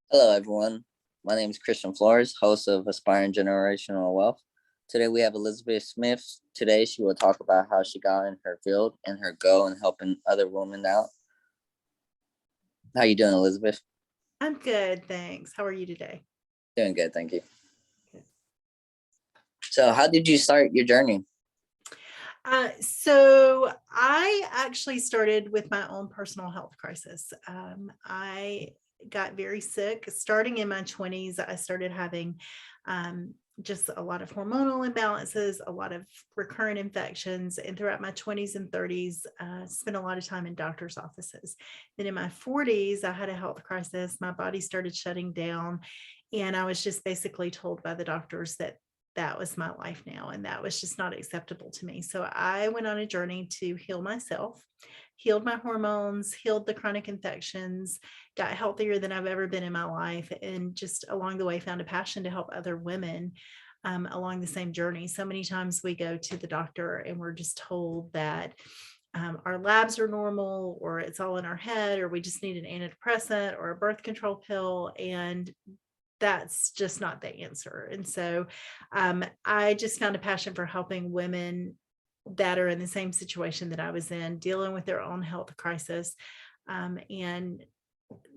Hello, everyone. My name is Christian Flores, host of Aspiring Generational Wealth. Today we have Elizabeth Smith. Today she will talk about how she got in her field and her goal in helping other women out. How you doing, Elizabeth? I'm good, thanks. How are you today? Doing good, thank you. Good. So how did you start your journey? So I actually started with my own personal health crisis. I got very sick. Starting in my 20s, I started having just a lot of hormonal imbalances, a lot of recurrent infections. And throughout my 20s and 30s, spent a lot of time in doctor's offices. Then in my 40s, I had a health crisis. My body started shutting down. And I was just basically told by the doctors that that was my life now. And that was just not acceptable to me. So I went on a journey to heal myself, healed my hormones, healed the chronic infections, got healthier than I've ever been in my life. And just along the way, found a passion to help other women along the same journey. So many times we go to the doctor and we're just told that our labs are normal, or it's all in our head, or we just need an antidepressant or a birth control pill. And that's just not the answer. And so I just found a passion for helping women that are in the same situation that I was in, dealing with their own health crisis, and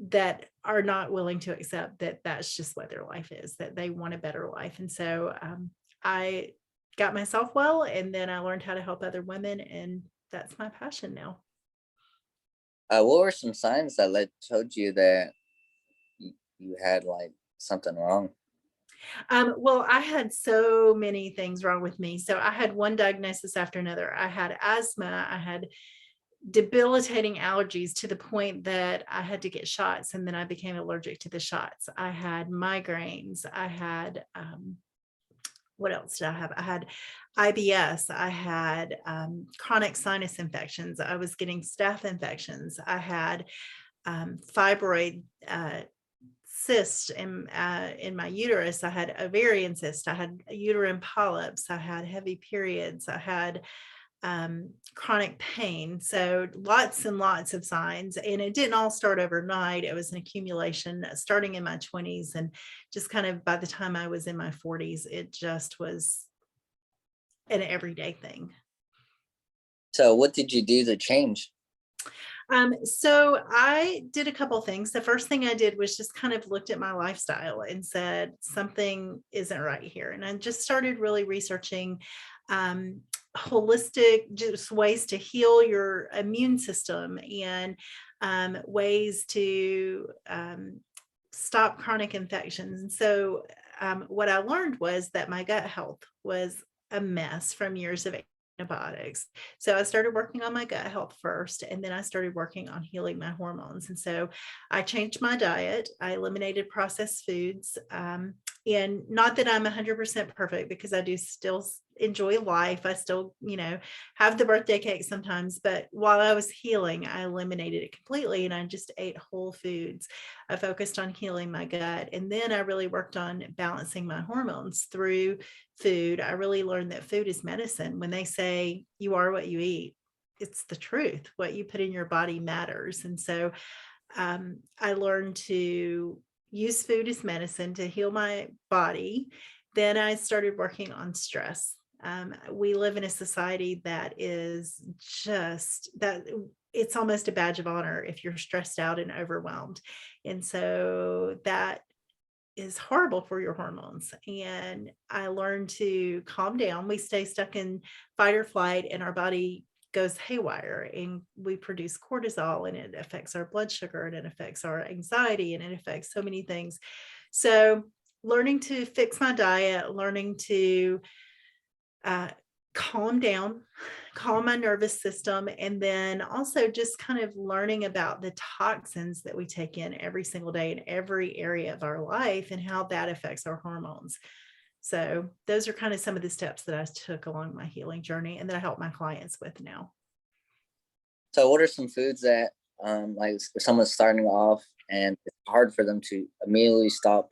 that are not willing to accept that that's just what their life is, that they want a better life. And so I got myself well, and then I learned how to help other women, and that's my passion now. What were some signs that told you that you had like something wrong? Well, I had so many things wrong with me. So I had one diagnosis after another. I had asthma. I had debilitating allergies to the point that I had to get shots, and then I became allergic to the shots. I had migraines. I had, what else did I have? I had IBS. I had chronic sinus infections. I was getting staph infections. I had fibroid cysts in my uterus. I had ovarian cysts. I had uterine polyps. I had heavy periods. I had chronic pain. So lots and lots of signs. And it didn't all start overnight. It was an accumulation starting in my 20s. And just kind of by the time I was in my 40s, it just was an everyday thing. So what did you do to change? So I did a couple things. The first thing I did was just kind of looked at my lifestyle and said, something isn't right here. And I just started really researching holistic just ways to heal your immune system, and ways to stop chronic infections. And so what I learned was that my gut health was a mess from years of antibiotics. So I started working on my gut health first, and then I started working on healing my hormones. And so I changed my diet. I eliminated processed foods. And not that I'm 100% perfect, because I do still enjoy life. I still, have the birthday cake sometimes. But while I was healing, I eliminated it completely, and I just ate whole foods. I focused on healing my gut. And then I really worked on balancing my hormones through food. I really learned that food is medicine. When they say you are what you eat, it's the truth. What you put in your body matters. And so I learned to use food as medicine to heal my body. Then I started working on stress. We live in a society that is just that it's almost a badge of honor if you're stressed out and overwhelmed. And so that is horrible for your hormones. And I learned to calm down. We stay stuck in fight or flight, and our body goes haywire, and we produce cortisol, and it affects our blood sugar, and it affects our anxiety, and it affects so many things. So learning to fix my diet, learning to uh, calm down, calm my nervous system, and then also just kind of learning about the toxins that we take in every single day in every area of our life, and how that affects our hormones. So those are kind of some of the steps that I took along my healing journey, and that I help my clients with now. So what are some foods that like if someone's starting off and it's hard for them to immediately stop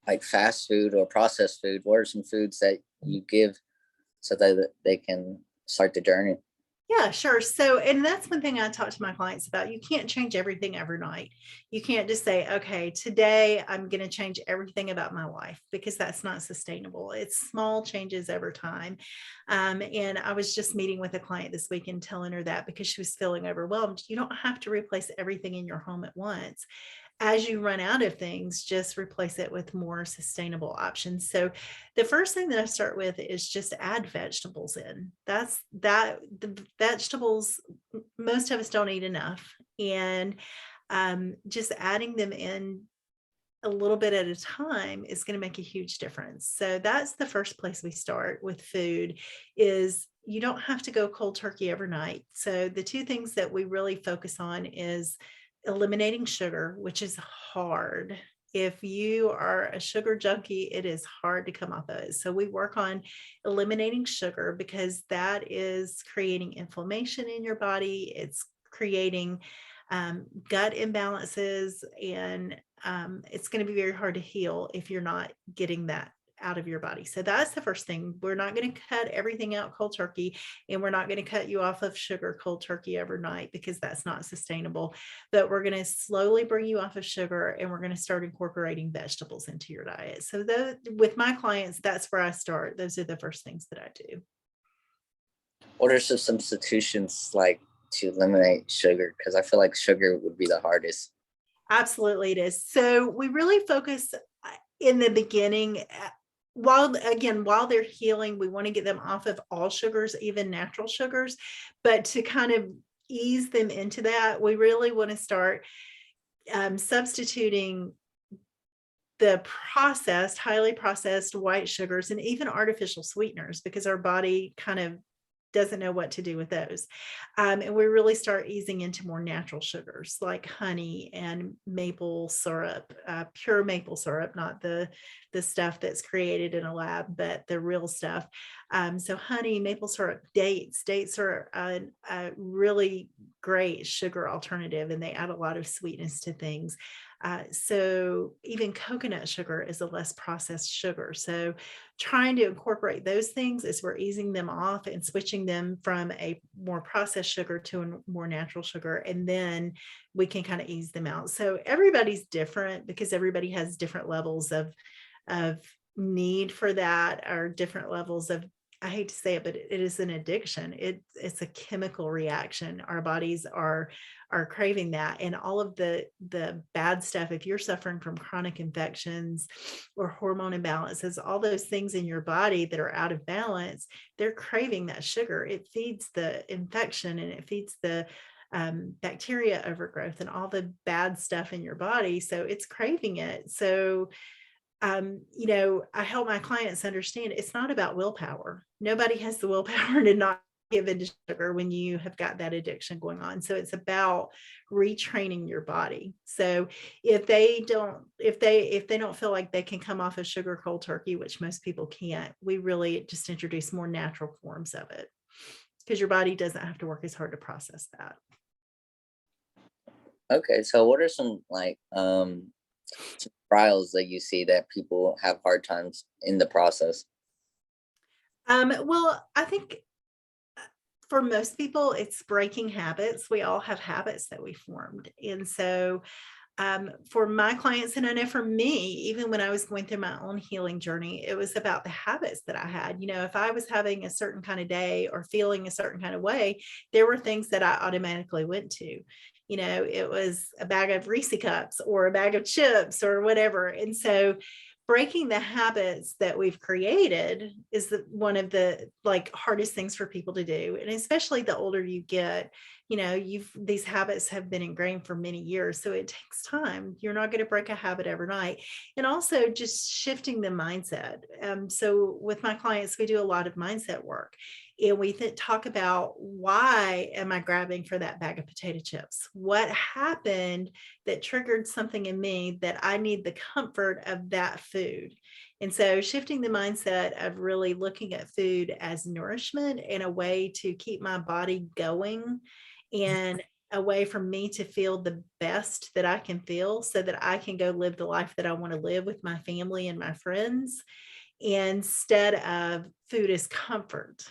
like fast food or processed food? What are some foods that you give so that they can start the journey? Yeah, sure. So, and that's one thing I talk to my clients about. You can't change everything overnight. You can't just say, okay, today I'm going to change everything about my life, because that's not sustainable. It's small changes over time. And I was just meeting with a client this week and telling her that, because she was feeling overwhelmed. You don't have to replace everything in your home at once. As you run out of things, just replace it with more sustainable options. So the first thing that I start with is just add vegetables in. The vegetables, most of us don't eat enough. And just adding them in a little bit at a time is going to make a huge difference. So that's the first place we start with food. Is you don't have to go cold turkey overnight. So the two things that we really focus on is eliminating sugar, which is hard. If you are a sugar junkie, it is hard to come off of it. So we work on eliminating sugar, because that is creating inflammation in your body. It's creating gut imbalances, and it's going to be very hard to heal if you're not getting that out of your body. So that's the first thing. We're not going to cut everything out cold turkey, and we're not going to cut you off of sugar cold turkey overnight, because that's not sustainable. But we're going to slowly bring you off of sugar, and we're going to start incorporating vegetables into your diet. So with my clients, that's where I start. Those are the first things that I do. What are some substitutions like to eliminate sugar? Because I feel like sugar would be the hardest. Absolutely, it is. So we really focus in the beginning, while they're healing, we want to get them off of all sugars, even natural sugars. But to kind of ease them into that, we really want to start substituting the highly processed white sugars, and even artificial sweeteners, because our body kind of doesn't know what to do with those. And we really start easing into more natural sugars like honey and maple syrup, pure maple syrup, not the stuff that's created in a lab, but the real stuff. So honey, maple syrup, dates are a really great sugar alternative, and they add a lot of sweetness to things. So even coconut sugar is a less processed sugar. So trying to incorporate those things as we're easing them off and switching them from a more processed sugar to a more natural sugar. And then we can kind of ease them out. So everybody's different, because everybody has different levels of need for that, or different levels of, I hate to say it, but it is an addiction. It's a chemical reaction. Our bodies are craving that, and all of the bad stuff. If you're suffering from chronic infections or hormone imbalances, all those things in your body that are out of balance, they're craving that sugar. It feeds the infection, and it feeds the bacteria overgrowth and all the bad stuff in your body. So it's craving it. So I help my clients understand it's not about willpower. Nobody has the willpower to not give in to sugar when you have got that addiction going on. So it's about retraining your body. So if they don't feel like they can come off of sugar cold turkey, which most people can't, we really just introduce more natural forms of it, because your body doesn't have to work as hard to process that. Okay, so what are some some trials that you see that people have hard times in the process? Well, I think for most people, it's breaking habits. We all have habits that we formed. And so for my clients, and I know for me, even when I was going through my own healing journey, it was about the habits that I had. If I was having a certain kind of day or feeling a certain kind of way, there were things that I automatically went to. It was a bag of Reese cups or a bag of chips or whatever. And so breaking the habits that we've created is one of the hardest things for people to do. And especially the older you get, these habits have been ingrained for many years. So it takes time. You're not going to break a habit overnight. And also just shifting the mindset. So with my clients, we do a lot of mindset work. And we talk about, why am I grabbing for that bag of potato chips? What happened that triggered something in me that I need the comfort of that food? And so shifting the mindset of really looking at food as nourishment and a way to keep my body going, and a way for me to feel the best that I can feel, so that I can go live the life that I want to live with my family and my friends, instead of food as comfort.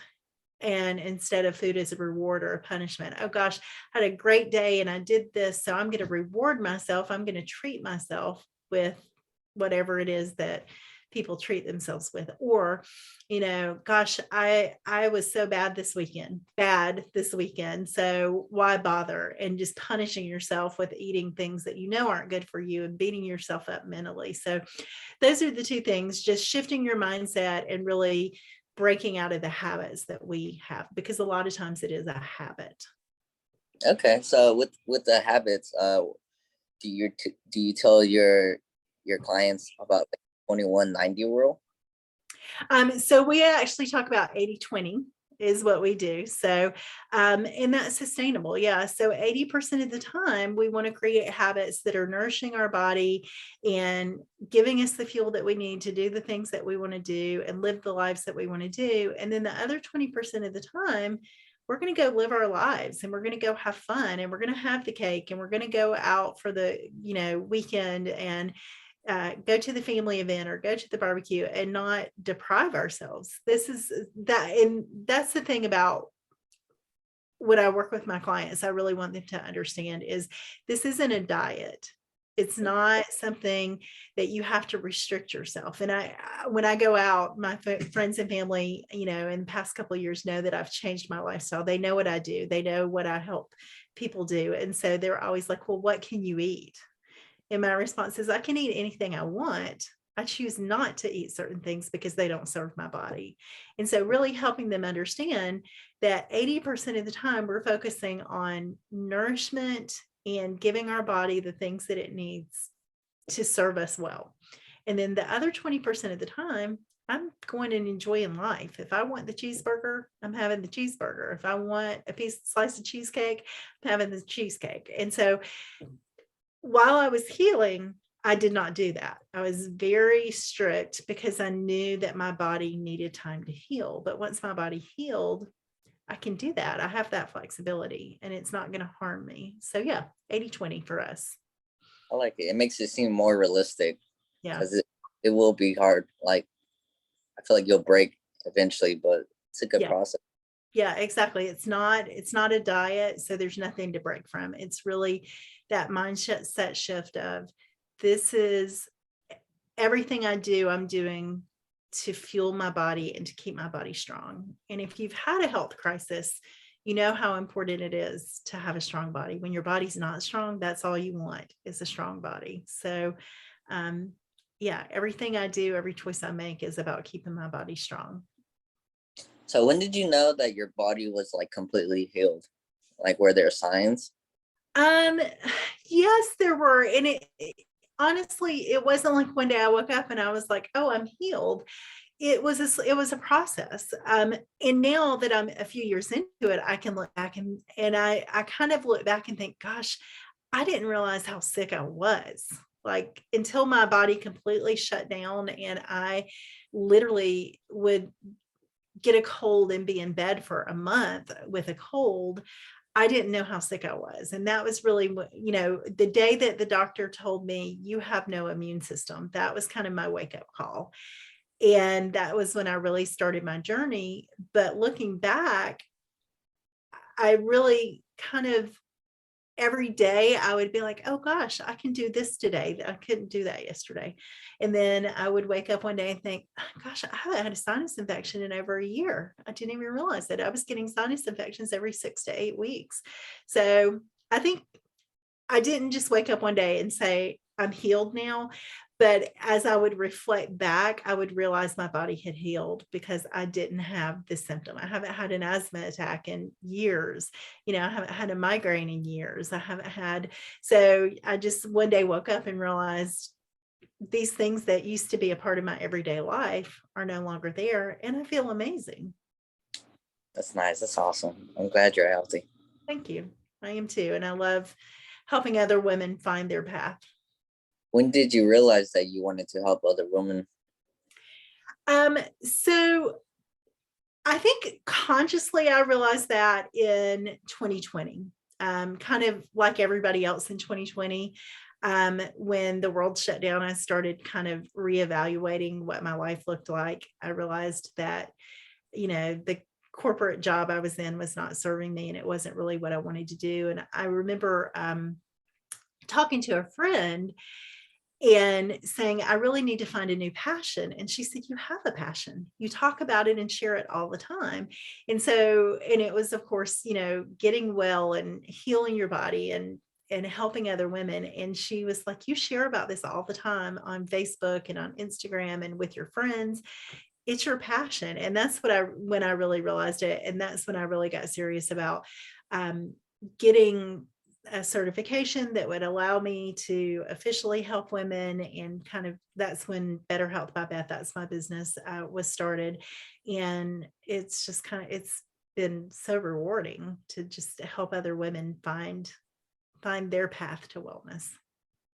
and instead of food as a reward or a punishment. Oh gosh, I had a great day and I did this, so I'm going to reward myself. I'm going to treat myself with whatever it is that people treat themselves with. Or, gosh, I was so bad this weekend, so why bother, and just punishing yourself with eating things that aren't good for you and beating yourself up mentally. So those are the two things, just shifting your mindset and really breaking out of the habits that we have, because a lot of times it is a habit. Okay, so with the habits, do you tell your clients about the 21-90 rule? So we actually talk about 80-20 is what we do. So, and that's sustainable. Yeah. So 80% of the time, we want to create habits that are nourishing our body and giving us the fuel that we need to do the things that we want to do and live the lives that we want to do. And then the other 20% of the time, we're going to go live our lives and we're going to go have fun and we're going to have the cake and we're going to go out for the, weekend and go to the family event or go to the barbecue and not deprive ourselves. And that's the thing about when I work with my clients, I really want them to understand is this isn't a diet. It's not something that you have to restrict yourself. And when I go out, my friends and family, in the past couple of years know that I've changed my lifestyle. They know what I do. They know what I help people do. And so they're always like, well, what can you eat? And my response is, I can eat anything I want. I choose not to eat certain things because they don't serve my body. And so really helping them understand that 80% of the time we're focusing on nourishment and giving our body the things that it needs to serve us well. And then the other 20% of the time, I'm going and enjoying life. If I want the cheeseburger, I'm having the cheeseburger. If I want a slice of cheesecake, I'm having the cheesecake. And so while I was healing, I did not do that. I was very strict because I knew that my body needed time to heal. But once my body healed, I can do that. I have that flexibility and it's not going to harm me. So yeah, 80-20 for us. I like it. It makes it seem more realistic. Yeah. Because it will be hard. Like, I feel like you'll break eventually, but it's a good process. Yeah, exactly. It's not a diet, so there's nothing to break from. It's really that mindset shift of this is everything I do, I'm doing to fuel my body and to keep my body strong. And if you've had a health crisis, you know how important it is to have a strong body. When your body's not strong, that's all you want is a strong body. So, everything I do, every choice I make is about keeping my body strong. So when did you know that your body was like completely healed? Like, were there signs? Yes, there were. And honestly, it wasn't like one day I woke up and I was like, oh, I'm healed. It was a process. And now that I'm a few years into it, I can look back and I kind of look back and think, gosh, I didn't realize how sick I was. Like until my body completely shut down and I literally would get a cold and be in bed for a month with a cold, I didn't know how sick I was. And that was really, the day that the doctor told me, you have no immune system, that was kind of my wake up call. And that was when I really started my journey. But looking back, I really kind of every day I would be like, oh gosh, I can do this today. I couldn't do that yesterday. And then I would wake up one day and think, gosh, I haven't had a sinus infection in over a year. I didn't even realize that I was getting sinus infections every 6 to 8 weeks. So I think I didn't just wake up one day and say, I'm healed now. But as I would reflect back, I would realize my body had healed because I didn't have this symptom. I haven't had an asthma attack in years. I haven't had a migraine in years. So I just one day woke up and realized these things that used to be a part of my everyday life are no longer there. And I feel amazing. That's nice. That's awesome. I'm glad you're healthy. Thank you. I am too. And I love helping other women find their path. When did you realize that you wanted to help other women? So I think consciously I realized that in 2020, kind of like everybody else in 2020, when the world shut down, I started kind of reevaluating what my life looked like. I realized that, the corporate job I was in was not serving me, and it wasn't really what I wanted to do. And I remember talking to a friend and saying, I really need to find a new passion. And she said, you have a passion. You talk about it and share it all the time. And so, and it was, of course, getting well and healing your body and helping other women. And she was like, you share about this all the time on Facebook and on Instagram and with your friends. It's your passion. And that's when I really realized it. And that's when I really got serious about getting a certification that would allow me to officially help women. And kind of, that's when Better Health by Beth, that's my business, was started. And it's just it's been so rewarding to just help other women find their path to wellness.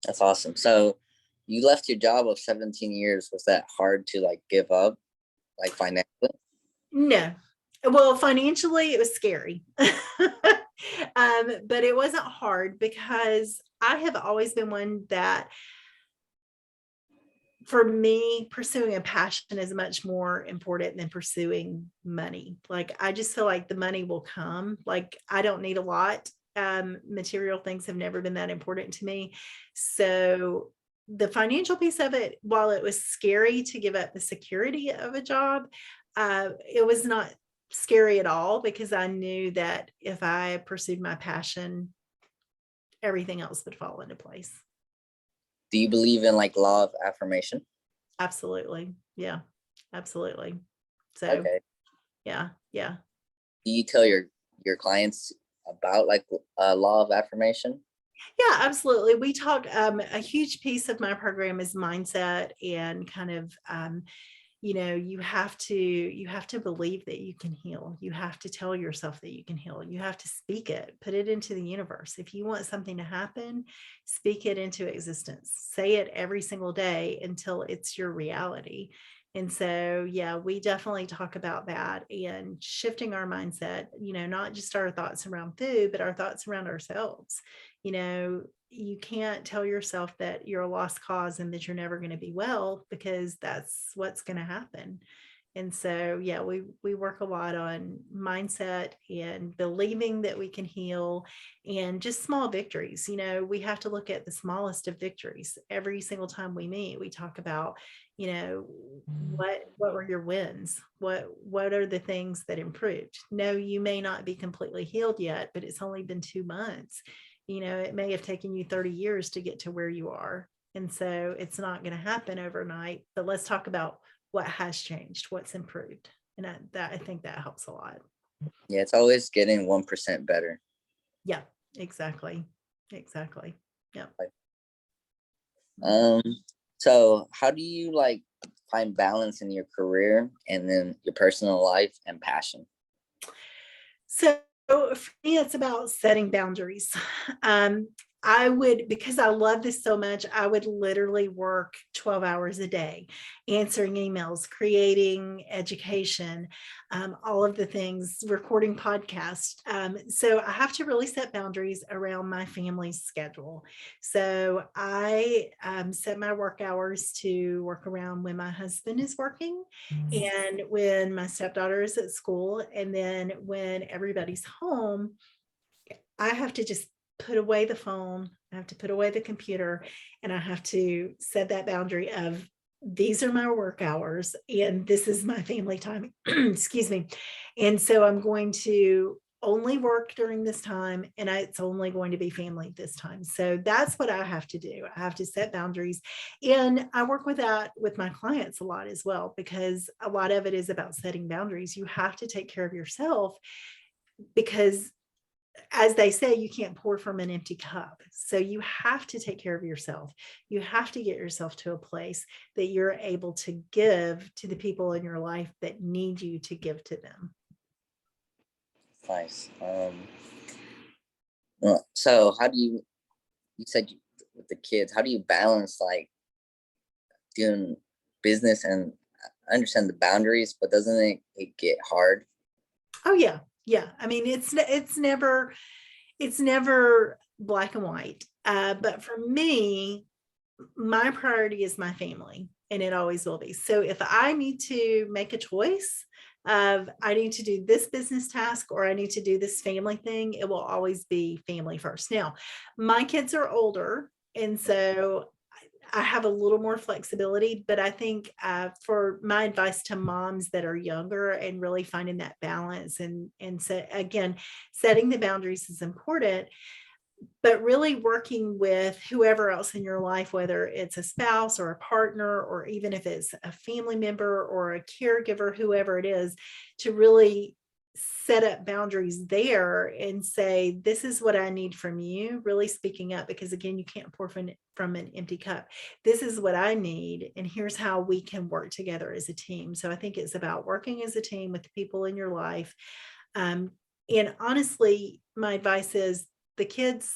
That's awesome. So you left your job of 17 years. Was that hard to like give up, like financially? No. Well, financially, it was scary. But it wasn't hard because I have always been one that, for me, pursuing a passion is much more important than pursuing money. Like, I just feel like the money will come. Like, I don't need a lot. Material things have never been that important to me. So the financial piece of it, while it was scary to give up the security of a job, it was not scary at all, because I knew that if I pursued my passion, everything else would fall into place. Do you believe in like law of affirmation? Absolutely. Yeah, absolutely. So, Okay. yeah. Do you tell your clients about like law of affirmation? Yeah, absolutely. We talk, a huge piece of my program is mindset, and kind of, you have to believe that you can heal. You have to tell yourself that you can heal. You have to speak it, put it into the universe. If you want something to happen, speak it into existence. Say it every single day until it's your reality. And so, yeah, we definitely talk about that, and shifting our mindset, not just our thoughts around food, but our thoughts around ourselves. You can't tell yourself that you're a lost cause and that you're never going to be well, because that's what's going to happen. And so, yeah, we work a lot on mindset and believing that we can heal, and just small victories. We have to look at the smallest of victories. Every single time we meet, we talk about, what were your wins? What are the things that improved? No, you may not be completely healed yet, but it's only been 2 months. It may have taken you 30 years to get to where you are. And so it's not going to happen overnight, but let's talk about what has changed, what's improved. And I think that helps a lot. Yeah, it's always getting 1% better. Yeah, exactly. Yeah. So how do you like find balance in your career and then your personal life and passion? So for me, it's about setting boundaries. Because I love this so much, I would literally work 12 hours a day, answering emails, creating education, all of the things, recording podcasts. So I have to really set boundaries around my family's schedule. So I set my work hours to work around when my husband is working, and when my stepdaughter is at school, and then when everybody's home, I have to just put away the phone. I have to put away the computer, and I have to set that boundary of, these are my work hours and this is my family time. Excuse me. And so I'm going to only work during this time, and it's only going to be family this time. So that's what I have to do. I have to set boundaries, and I work with that with my clients a lot as well, because a lot of it is about setting boundaries. You have to take care of yourself, because, as they say, you can't pour from an empty cup. So you have to take care of yourself. You have to get yourself to a place that you're able to give to the people in your life that need you to give to them. Nice. So how do you said with the kids, how do you balance like doing business and I understand the boundaries, but doesn't it get hard? Oh yeah. Yeah. I mean, it's never black and white. But for me, my priority is my family, and it always will be. So if I need to make a choice of I need to do this business task or I need to do this family thing, it will always be family first. Now, my kids are older, and so I have a little more flexibility, but I think for my advice to moms that are younger and really finding that balance and so again, setting the boundaries is important, but really working with whoever else in your life, whether it's a spouse or a partner, or even if it's a family member or a caregiver, whoever it is, to really set up boundaries there and say, this is what I need from you, really speaking up, because again, you can't pour from an empty cup. This is what I need, and here's how we can work together as a team. So I think it's about working as a team with the people in your life. And honestly, my advice is the kids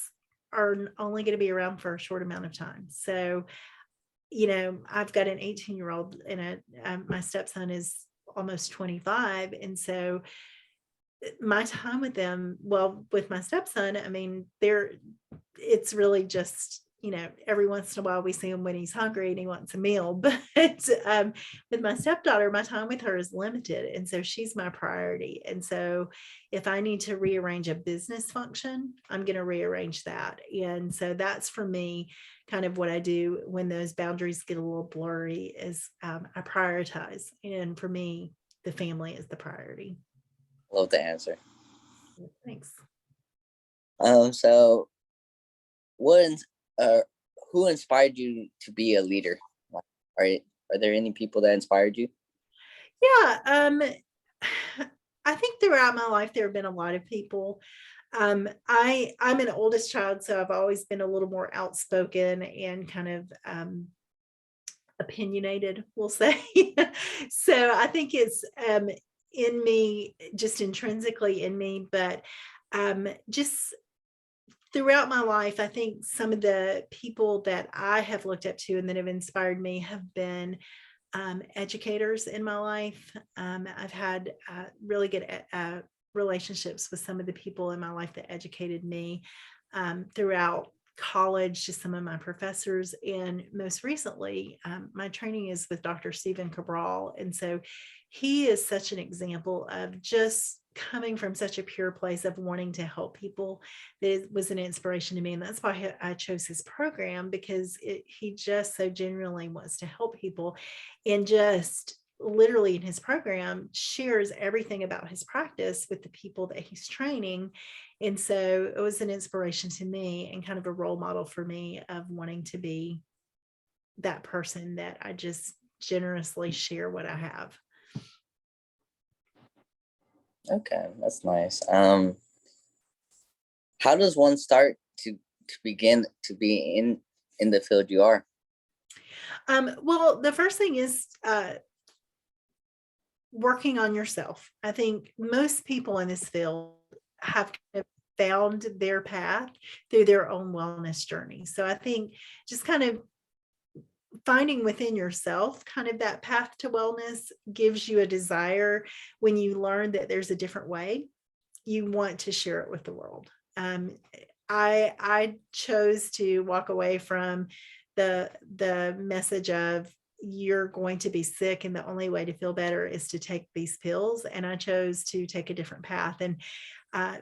are only going to be around for a short amount of time. So, I've got an 18-year-old and my stepson is almost 25. And so my time with them, well, with my stepson, I mean, it's really just, every once in a while we see him when he's hungry and he wants a meal. But with my stepdaughter, my time with her is limited. And so she's my priority. And so if I need to rearrange a business function, I'm going to rearrange that. And so that's for me kind of what I do when those boundaries get a little blurry is I prioritize. And for me, the family is the priority. Love the answer. Thanks. So what who inspired you to be a leader? Are there any people that inspired you? Yeah, I think throughout my life there have been a lot of people. I'm an oldest child, so I've always been a little more outspoken and kind of opinionated, we'll say. So I think it's in me, just intrinsically in me, but just throughout my life, I think some of the people that I have looked up to and that have inspired me have been educators in my life. I've had really good relationships with some of the people in my life that educated me throughout college, just some of my professors. And most recently, my training is with Dr. Stephen Cabral. And so he is such an example of just coming from such a pure place of wanting to help people. That was an inspiration to me. And that's why I chose his program, because he just so genuinely wants to help people, and just literally in his program shares everything about his practice with the people that he's training. And so it was an inspiration to me and kind of a role model for me of wanting to be that person that I just generously share what I have. Okay, that's nice. How does one start to begin to be in the field you are? Well, the first thing is working on yourself. I think most people in this field have kind of found their path through their own wellness journey. So I think just kind of finding within yourself kind of that path to wellness gives you a desire. When you learn that there's a different way, you want to share it with the world. I chose to walk away from the message of you're going to be sick and the only way to feel better is to take these pills, and I chose to take a different path. And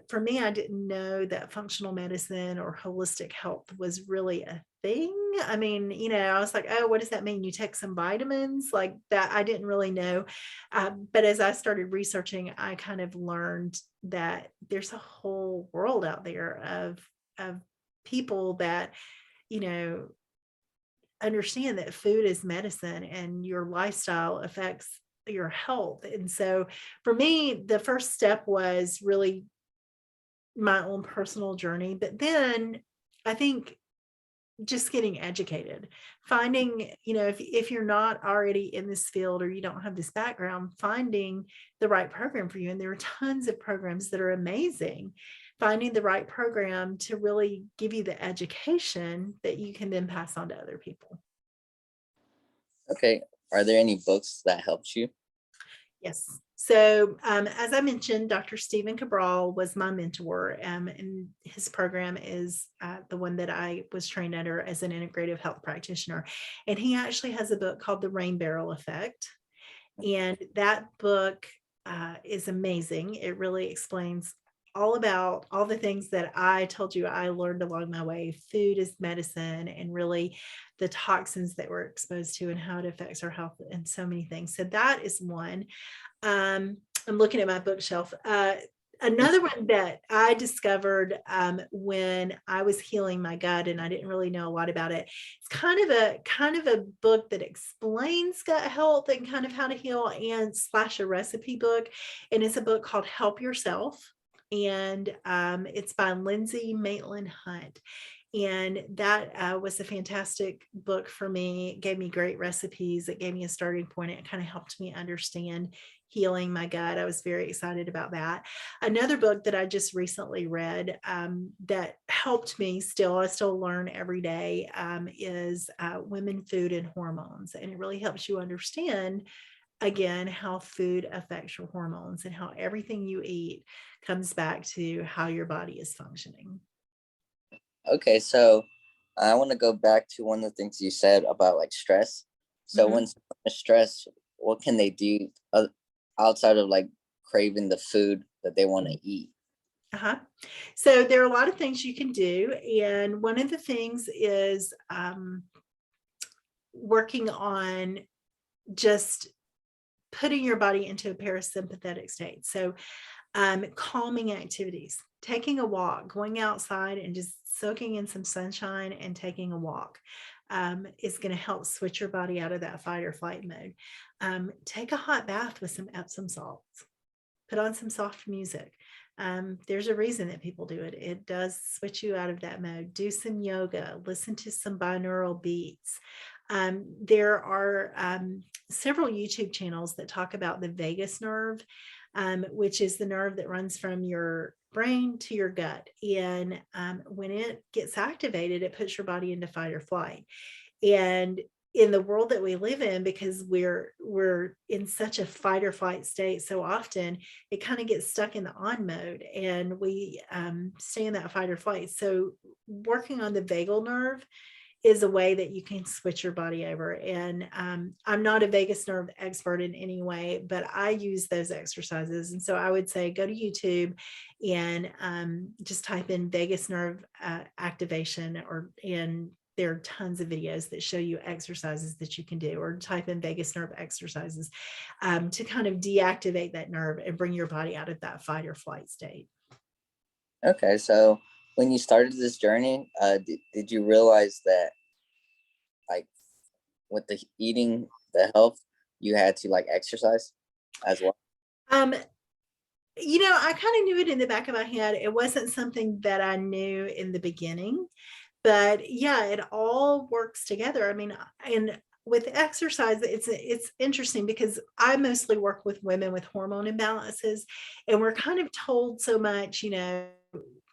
for me, I didn't know that functional medicine or holistic health was really a thing. I mean, I was like, oh, what does that mean? You take some vitamins like that? I didn't really know. But as I started researching, I kind of learned that there's a whole world out there of people that, understand that food is medicine and your lifestyle affects your health. And so for me, the first step was really my own personal journey. But then I think just getting educated, finding, if you're not already in this field or you don't have this background, finding the right program for you. And there are tons of programs that are amazing. Finding the right program to really give you the education that you can then pass on to other people. Okay. Are there any books that helped you? Yes. So, as I mentioned, Dr. Stephen Cabral was my mentor, and his program is the one that I was trained under as an integrative health practitioner. And he actually has a book called The Rain Barrel Effect. And that book is amazing. It really explains all about all the things that I told you I learned along my way. Food is medicine, and really the toxins that we're exposed to and how it affects our health and so many things. So that is one. I'm looking at my bookshelf. Another one that I discovered when I was healing my gut, and I didn't really know a lot about it. It's kind of a book that explains gut health and kind of how to heal, and slash a recipe book. And it's a book called Help Yourself. And it's by Lindsay Maitland Hunt. And that was a fantastic book for me. It gave me great recipes. It gave me a starting point. It kind of helped me understand healing my gut. I was very excited about that. Another book that I just recently read that helped me I still learn every day, is Women, Food, and Hormones. And it really helps you understand, again, how food affects your hormones and how everything you eat comes back to how your body is functioning. Okay, so I want to go back to one of the things you said about like stress. So Mhm. when someone is stressed, what can they do outside of like craving the food that they want to eat? Uh-huh. So there are a lot of things you can do. And one of the things is working on just putting your body into a parasympathetic state. So calming activities, taking a walk, going outside and just soaking in some sunshine and taking a walk is going to help switch your body out of that fight or flight mode. Take a hot bath with some Epsom salts. Put on some soft music. There's a reason that people do it. It does switch you out of that mode. Do some yoga, listen to some binaural beats. There are several YouTube channels that talk about the vagus nerve, which is the nerve that runs from your brain to your gut. And when it gets activated, it puts your body into fight or flight. And in the world that we live in, because we're in such a fight or flight state so often, it kind of gets stuck in the on mode, and we stay in that fight or flight. So working on the vagal nerve is a way that you can switch your body over. And I'm not a vagus nerve expert in any way, but I use those exercises. And so I would say go to YouTube and just type in vagus nerve activation, and there are tons of videos that show you exercises that you can do, or type in vagus nerve exercises to kind of deactivate that nerve and bring your body out of that fight or flight state. Okay, so when you started this journey, did you realize that like with the eating, the health, you had to like exercise as well? Um, I kind of knew it in the back of my head. It wasn't something that I knew in the beginning, but yeah, it all works together. I mean, and with exercise, it's interesting because I mostly work with women with hormone imbalances, and we're kind of told so much,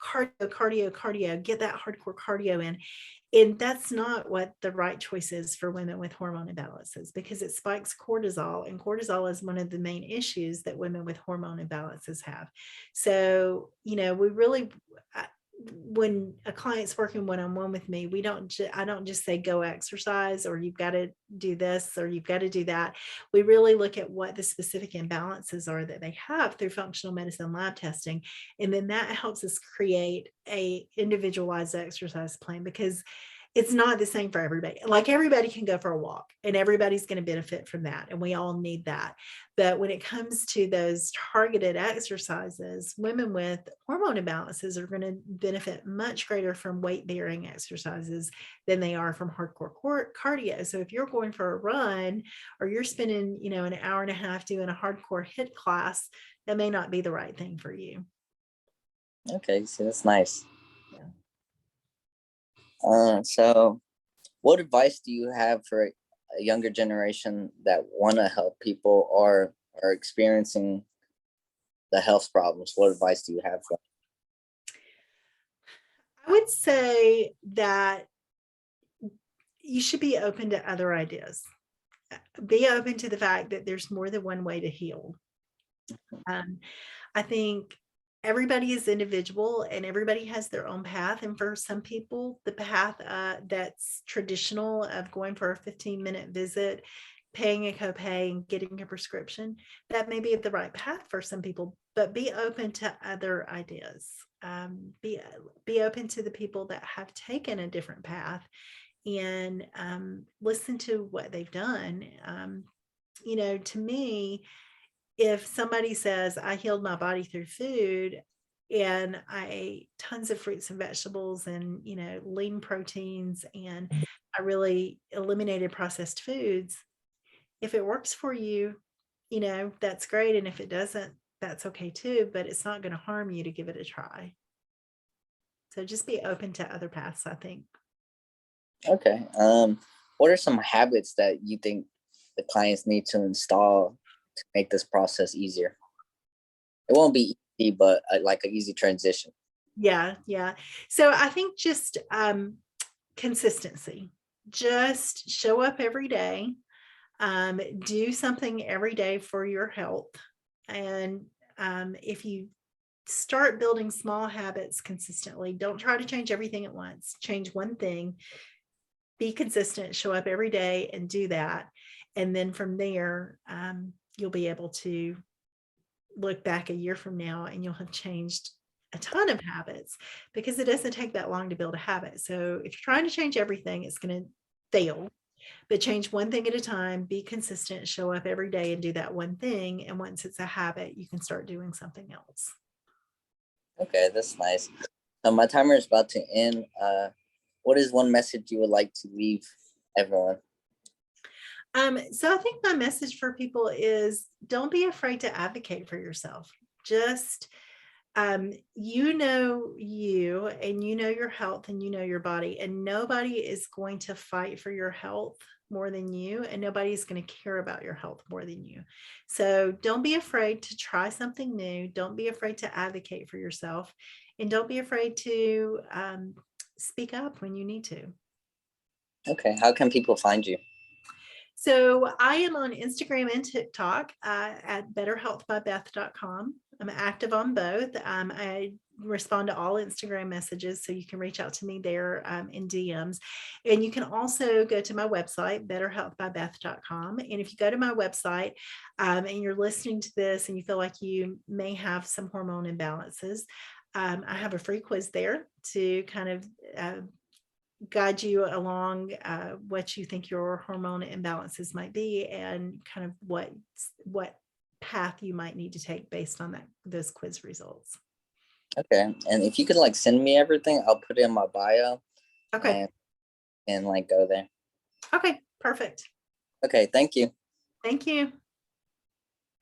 cardio, get that hardcore cardio in. And that's not what the right choice is for women with hormone imbalances, because it spikes cortisol, and cortisol is one of the main issues that women with hormone imbalances have. So, we really, when a client's working one-on-one with me, I don't just say go exercise, or you've got to do this, or you've got to do that. We really look at what the specific imbalances are that they have through functional medicine lab testing. And then that helps us create a individualized exercise plan, because it's not the same for everybody. Like, everybody can go for a walk and everybody's going to benefit from that, and we all need that. But when it comes to those targeted exercises, women with hormone imbalances are going to benefit much greater from weight bearing exercises than they are from hardcore cardio. So if you're going for a run, or you're spending, an hour and a half doing a hardcore HIIT class, that may not be the right thing for you. Okay, so that's nice. Yeah. So what advice do you have for a younger generation that want to help people or are experiencing the health problems? What advice do you have for I would say that you should be open to other ideas. Be open to the fact that there's more than one way to heal. I think everybody is individual and everybody has their own path. And for some people, the path that's traditional of going for a 15-minute visit paying a copay and getting a prescription. That may be the right path for some people, but be open to other ideas. Be open to the people that have taken a different path, and listen to what they've done. To me, if somebody says, I healed my body through food and I ate tons of fruits and vegetables and, lean proteins, and I really eliminated processed foods, if it works for you, that's great. And if it doesn't, that's okay too, but it's not going to harm you to give it a try. So just be open to other paths, I think. Okay. What are some habits that you think the clients need to install to make this process easier? It won't be easy, but like an easy transition. Yeah. Yeah. So I think just consistency, just show up every day, do something every day for your health. And if you start building small habits consistently, don't try to change everything at once. Change one thing, be consistent, show up every day and do that. And then from there, you'll be able to look back a year from now and you'll have changed a ton of habits, because it doesn't take that long to build a habit. So if you're trying to change everything, it's going to fail. But change one thing at a time, be consistent, show up every day and do that one thing. And once it's a habit, you can start doing something else. Okay, that's nice. So my timer is about to end. What is one message you would like to leave everyone? So I think my message for people is, don't be afraid to advocate for yourself. Just, you and your health and your body, and nobody is going to fight for your health more than you, and nobody's going to care about your health more than you. So don't be afraid to try something new. Don't be afraid to advocate for yourself, and don't be afraid to speak up when you need to. Okay, how can people find you? So I am on Instagram and TikTok at betterhealthbybeth.com. I'm active on both. I respond to all Instagram messages, so you can reach out to me there in DMs. And you can also go to my website, betterhealthbybeth.com. And if you go to my website and you're listening to this and you feel like you may have some hormone imbalances, I have a free quiz there to kind of guide you along what you think your hormone imbalances might be, and kind of what path you might need to take based on those quiz results. Okay, and if you could like send me everything, I'll put it in my bio Okay. and like go there. Okay, perfect. Okay, thank you. Thank you.